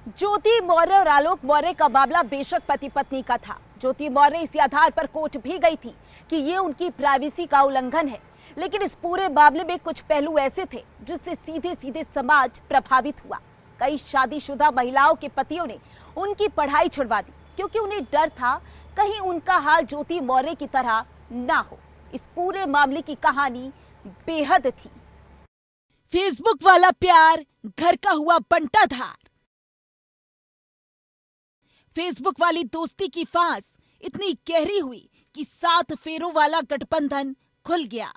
ज्योति मौर्य और आलोक मौर्य का मामला बेशक पति पत्नी का था। ज्योति मौर्य इसी आधार पर कोर्ट भी गई थी कि ये उनकी प्राइवेसी का उल्लंघन है, लेकिन इस पूरे मामले में कुछ पहलू ऐसे थे जिससे सीधे सीधे समाज प्रभावित हुआ। कई शादीशुदा महिलाओं के पतियों ने उनकी पढ़ाई छुड़वा दी क्योंकि उन्हें डर था कहीं उनका हाल ज्योति मौर्य की तरह ना हो। इस पूरे मामले की कहानी बेहद थी। फेसबुक वाला प्यार घर का हुआ बंटाधार। फेसबुक वाली दोस्ती की फांस इतनी गहरी हुई कि 7 फेरों वाला गठबंधन खुल गया।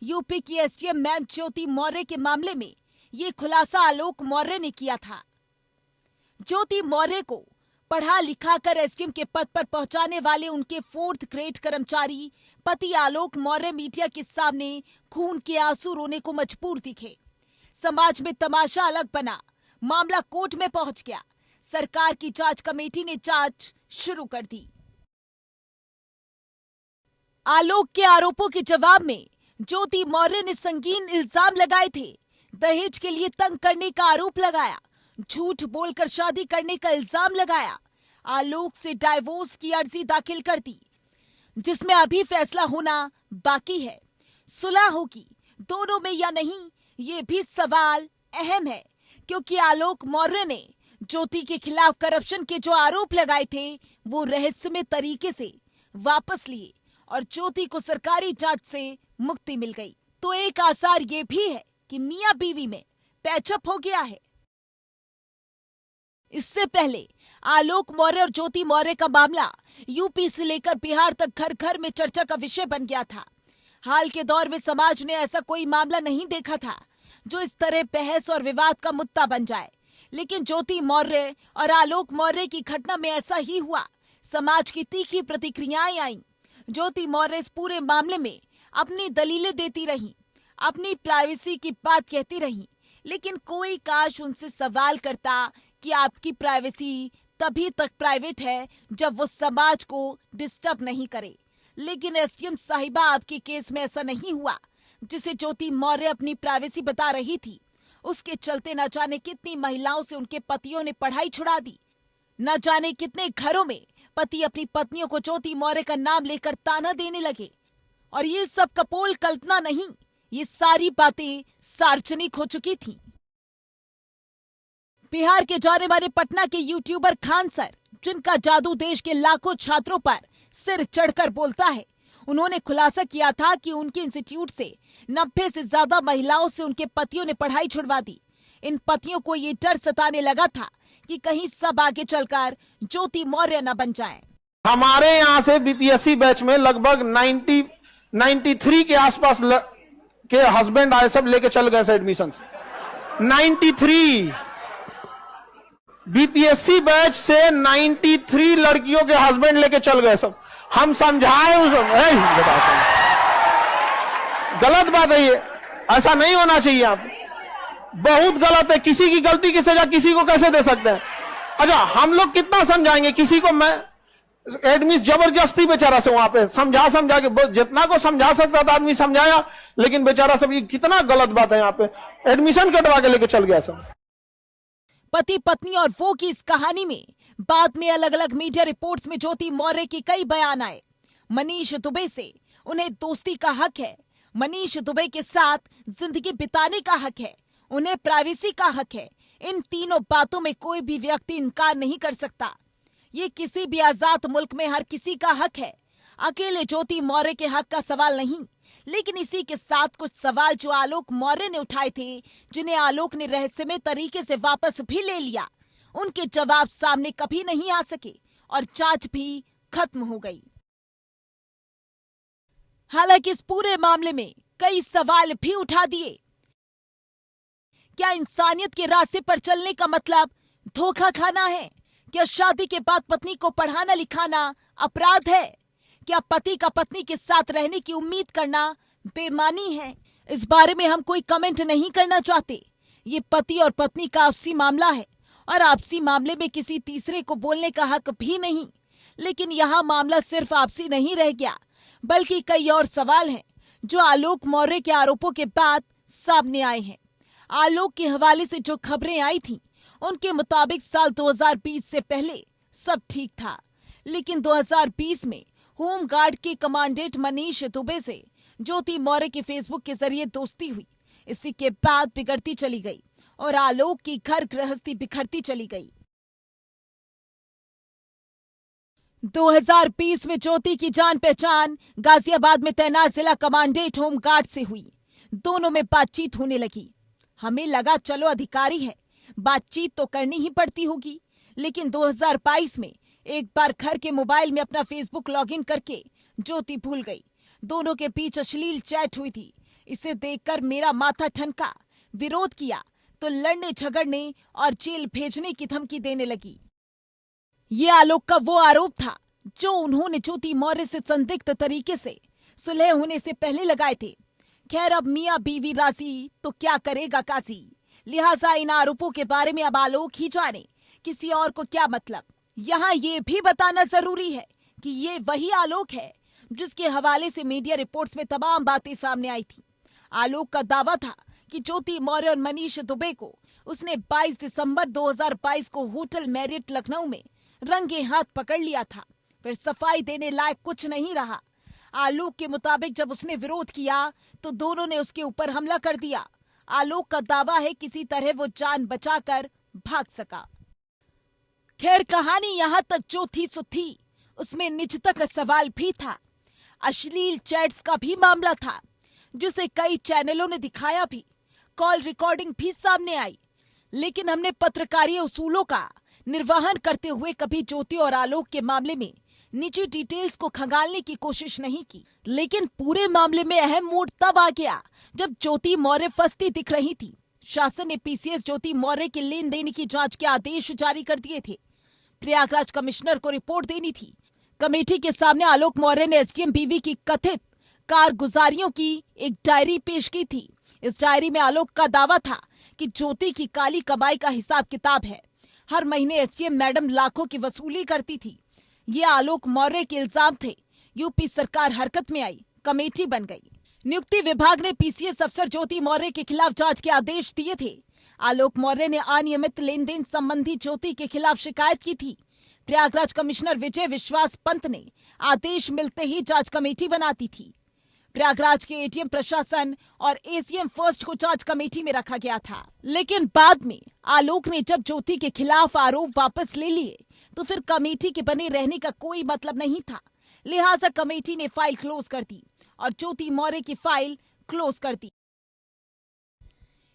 यूपी की एसडीएम मैम ज्योति मौर्य के मामले में ये खुलासा आलोक मौर्य ने किया था। ज्योति मौर्य को पढ़ा लिखा कर एसडीएम के पद पर पहुंचाने वाले उनके 4th ग्रेड कर्मचारी पति आलोक मौर्य मीडिया के सामने खून के आंसू रोने को मजबूर दिखे। समाज में तमाशा अलग बना। मामला कोर्ट में पहुंच गया। सरकार की जांच कमेटी ने जांच शुरू कर दी। आलोक के आरोपों के जवाब में ज्योति मौर्य ने संगीन इल्जाम लगाए थे। दहेज के लिए तंग करने का आरोप लगाया, झूठ बोलकर शादी करने का इल्जाम लगाया, आलोक से डाइवोर्स की अर्जी दाखिल कर दी, जिसमें अभी फैसला होना बाकी है। सुलह होगी दोनों में या नहीं, ये भी सवाल अहम है, क्योंकि आलोक मौर्य ने ज्योति के खिलाफ करप्शन के जो आरोप लगाए थे वो रहस्यमय तरीके से वापस लिए और ज्योति को सरकारी जांच से मुक्ति मिल गई। तो एक आसार ये भी है कि मियां बीवी में पैचअप हो गया है। इससे पहले आलोक मौर्य और ज्योति मौर्य का मामला यूपी से लेकर बिहार तक घर घर में चर्चा का विषय बन गया था। हाल के दौर में समाज ने ऐसा कोई मामला नहीं देखा था जो इस तरह बहस और विवाद का मुद्दा बन जाए, लेकिन ज्योति मौर्य और आलोक मौर्य की घटना में ऐसा ही हुआ। समाज की तीखी प्रतिक्रियाएं आईं। ज्योति मौर्य इस पूरे मामले में अपनी दलीलें देती रहीं, अपनी प्राइवेसी की बात कहती रहीं, लेकिन कोई काश उनसे सवाल करता कि आपकी प्राइवेसी तभी तक प्राइवेट है जब वो समाज को डिस्टर्ब नहीं करे। लेकिन एसडीएम साहिबा आपके केस में ऐसा नहीं हुआ। जिसे ज्योति मौर्य अपनी प्राइवेसी बता रही थी, उसके चलते न जाने कितनी महिलाओं से उनके पतियों ने पढ़ाई छुड़ा दी। न जाने कितने घरों में पति अपनी पत्नियों को ज्योति मौर्य का नाम लेकर ताना देने लगे। और ये सब कपोल कल्पना नहीं, ये सारी बातें सार्वजनिक हो चुकी थी। बिहार के जाने माने पटना के यूट्यूबर खान सर, जिनका जादू देश के लाखों छात्रों पर सिर चढ़कर बोलता है, उन्होंने खुलासा किया था कि उनके इंस्टीट्यूट से 90 से ज्यादा महिलाओं से उनके पतियों ने पढ़ाई छुड़वा दी। इन पतियों को ये डर सताने लगा था कि कहीं सब आगे चलकर ज्योति मौर्य न बन जाएं। हमारे यहाँ से बीपीएससी बैच में लगभग 93 के आसपास के हस्बैंड आए, सब लेके चल गए एडमिशन। 93 बीपीएससी बैच से 93 लड़कियों के हस्बैंड लेके चल गए सब। हम समझाए उस गलत बात है, ये ऐसा नहीं होना चाहिए। आप बहुत गलत है। किसी की गलती की सजा किसी को कैसे दे सकते हैं? अच्छा, हम लोग कितना समझाएंगे किसी को? मैं एडमिशन जबरदस्ती बेचारा से वहां पे समझा के जितना को समझा सकता था आदमी समझाया, लेकिन बेचारा सब ये कितना गलत बात है। यहाँ पे एडमिशन कटवा के लेके चल गया सब। पति पत्नी और वो की इस कहानी में बाद में अलग अलग मीडिया रिपोर्ट्स में ज्योति मौर्य के कई बयान आए। मनीष दुबे से उन्हें दोस्ती का हक है, मनीष दुबे के साथ जिंदगी बिताने का हक है, उन्हें प्राइवेसी का हक है। इन तीनों बातों में कोई भी व्यक्ति इनकार नहीं कर सकता। ये किसी भी आजाद मुल्क में हर किसी का हक है। अकेले ज्योति मौर्य के हक का सवाल नहीं, लेकिन इसी के साथ कुछ सवाल जो आलोक मौर्य ने उठाए थे, जिन्हें आलोक ने रहस्यमय तरीके से वापस भी ले लिया, उनके जवाब सामने कभी नहीं आ सके और जांच भी खत्म हो गई। हालांकि इस पूरे मामले में कई सवाल भी उठा दिए। क्या इंसानियत के रास्ते पर चलने का मतलब धोखा खाना है? क्या शादी के बाद पत्नी को पढ़ाना लिखाना अपराध है? क्या पति का पत्नी के साथ रहने की उम्मीद करना बेईमानी है? इस बारे में हम कोई कमेंट नहीं करना चाहते। ये पति और पत्नी का आपसी मामला है और आपसी मामले में किसी तीसरे को बोलने का हक भी नहीं। लेकिन यहाँ मामला सिर्फ आपसी नहीं रह गया, बल्कि कई और सवाल हैं जो आलोक मौर्य के आरोपों के बाद सामने आए हैं। आलोक के हवाले से जो खबरें आई थी उनके मुताबिक साल 2020 से पहले सब ठीक था, लेकिन 2020 में होम गार्ड के कमांडेंट मनीष दुबे से ज्योति मौर्य के फेसबुक के जरिए दोस्ती हुई। इसी के बाद बिगड़ती चली गई और आलोक की घर गृहस्थी बिखरती चली गई। 2020 में ज्योति की जान पहचान गाजियाबाद में तैनात जिला कमांडेंट होम गार्ड से हुई। दोनों में बातचीत होने लगी। हमें लगा चलो अधिकारी है, बातचीत तो करनी ही पड़ती होगी, लेकिन 2022 में एक बार घर के मोबाइल में अपना फेसबुक लॉगिन करके ज्योति भूल गई। दोनों के बीच अश्लील चैट हुई थी। इसे देखकर मेरा माथा ठनका। विरोध किया तो लड़ने झगड़ने और जेल भेजने की धमकी देने लगी। ये आलोक का वो आरोप था जो उन्होंने ज्योति मौर्य से संदिग्ध तरीके से सुलह होने से पहले लगाए थे। खैर, अब मियां बीवी राजी तो क्या करेगा काजी, लिहाजा इन आरोपों के बारे में अब आलोक ही जाने, किसी और को क्या मतलब। यहाँ ये भी बताना जरूरी है कि ये वही आलोक है जिसके हवाले से मीडिया रिपोर्ट्स में तमाम बातें सामने आई थी। आलोक का दावा था कि ज्योति मौर्य और मनीष दुबे को उसने 22 दिसंबर 2022 को होटल मैरियट लखनऊ में रंगे हाथ पकड़ लिया था। फिर सफाई देने लायक कुछ नहीं रहा। आलोक के मुताबिक जब उसने विरोध किया तो दोनों ने उसके ऊपर हमला कर दिया। आलोक का दावा है किसी तरह वो जान बचाकर भाग सका। खैर, कहानी यहाँ तक जो थी सो थी, उसमें निजता का सवाल भी था। अश्लील चैट्स का भी मामला था जिसे कई चैनलों ने दिखाया भी। कॉल रिकॉर्डिंग भी सामने आई, लेकिन हमने पत्रकारीय उसूलों का निर्वहन करते हुए कभी ज्योति और आलोक के मामले में निजी डिटेल्स को खंगालने की कोशिश नहीं की। लेकिन पूरे मामले में अहम मोड़ तब आ गया जब ज्योति मौर्य फंसती दिख रही थी। शासन ने पीसीएस ज्योति मौर्य के लेन देन की जांच के आदेश जारी कर दिए थे। प्रयागराज कमिश्नर को रिपोर्ट देनी थी। कमेटी के सामने आलोक मौर्य ने एसडीएम बीवी की कथित कारगुजारियों की एक डायरी पेश की थी। इस डायरी में आलोक का दावा था कि ज्योति की काली कमाई का हिसाब किताब है। हर महीने एसडीएम मैडम लाखों की वसूली करती थी। ये आलोक मौर्य के इल्जाम थे। यूपी सरकार हरकत में आई, कमेटी बन गई। नियुक्ति विभाग ने पीसीएस अफसर ज्योति मौर्य के खिलाफ जांच के आदेश दिए थे। आलोक मौर्य ने अनियमित लेन देन संबंधी ज्योति के खिलाफ शिकायत की थी। प्रयागराज कमिश्नर विजय विश्वास पंत ने आदेश मिलते ही जांच कमेटी बनाती थी। प्रयागराज के एटीएम प्रशासन और एसीएम फर्स्ट को जांच कमेटी में रखा गया था। लेकिन बाद में आलोक ने जब ज्योति के खिलाफ आरोप वापस ले लिए तो फिर कमेटी के बने रहने का कोई मतलब नहीं था। लिहाजा कमेटी ने फाइल क्लोज कर दी और ज्योति मौर्य की फाइल क्लोज कर दी।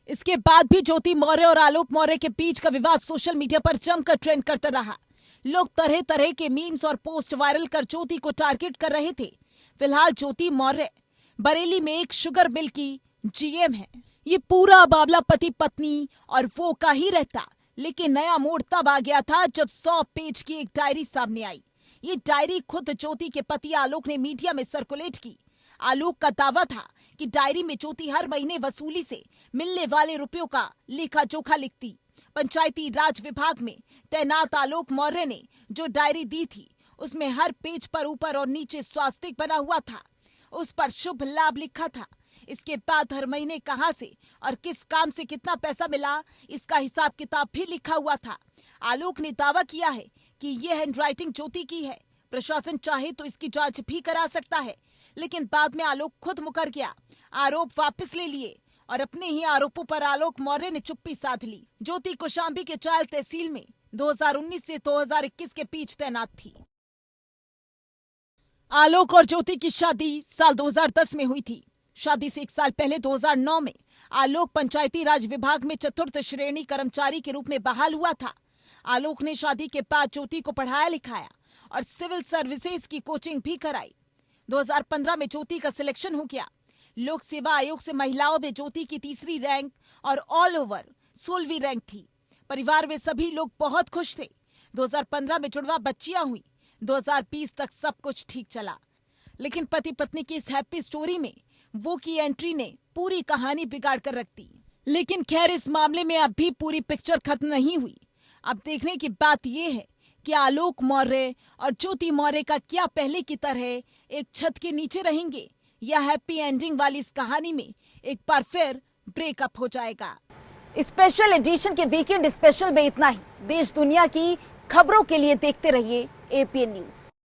इसके बाद भी ज्योति मौर्य और आलोक मौर्य के बीच का विवाद सोशल मीडिया पर जमकर ट्रेंड करता रहा। लोग तरह तरह के मीम्स और पोस्ट वायरल कर ज्योति को टारगेट कर रहे थे। फिलहाल ज्योति मौर्य बरेली में एक शुगर मिल की जीएम है। ये पूरा मामला पति पत्नी और वो का ही रहता, लेकिन नया मोड़ तब आ गया था जब 100 पेज की एक डायरी सामने आई। ये डायरी खुद ज्योति के पति आलोक ने मीडिया में सर्कुलेट की। आलोक का दावा था कि डायरी में ज्योति हर महीने वसूली से मिलने वाले रुपयों का लेखा जोखा लिखती। पंचायती राज विभाग में तैनात आलोक मौर्य ने जो डायरी दी थी उसमें हर पेज पर ऊपर और नीचे स्वास्तिक बना हुआ था। उस पर शुभ लाभ लिखा था। इसके बाद हर महीने कहां से और किस काम से कितना पैसा मिला इसका हिसाब किताब भी लिखा हुआ था। आलोक ने दावा किया है कि यह हैंडराइटिंग ज्योति की है। प्रशासन चाहे तो इसकी जांच भी करा सकता है, लेकिन बाद में आलोक खुद मुकर गया, आरोप वापस ले लिए और अपने ही आरोपों पर आलोक मौर्य ने चुप्पी साध ली। ज्योति कौशाम्बी के चायल तहसील में 2019 से 2021 के बीच तैनात थी। आलोक और ज्योति की शादी साल 2010 में हुई थी। शादी से 1 साल पहले 2009 में आलोक पंचायती राज विभाग में चतुर्थ श्रेणी कर्मचारी के रूप में बहाल हुआ था। आलोक ने शादी के बाद ज्योति को पढ़ाया लिखाया और सिविल सर्विसेज की कोचिंग भी कराई। 2015 में ज्योति का सिलेक्शन हो गया। लोक सेवा आयोग से महिलाओं में ज्योति की 3री रैंक और ऑल ओवर 16वीं रैंक थी। परिवार में सभी लोग बहुत खुश थे। 2015 में जुड़वा बच्चियां हुई। 2020 तक सब कुछ ठीक चला, लेकिन पति पत्नी की इस हैप्पी स्टोरी में वो की एंट्री ने पूरी कहानी बिगाड़ कर रख दी। लेकिन खैर, इस मामले में अब भी पूरी पिक्चर खत्म नहीं हुई। अब देखने की बात यह है कि आलोक मौर्य और ज्योति मौर्य का क्या पहले की तरह एक छत के नीचे रहेंगे या हैप्पी एंडिंग वाली इस कहानी में एक बार फिर ब्रेकअप हो जाएगा। स्पेशल एडिशन के वीकेंड स्पेशल में इतना ही। देश दुनिया की खबरों के लिए देखते रहिए एपीएन न्यूज।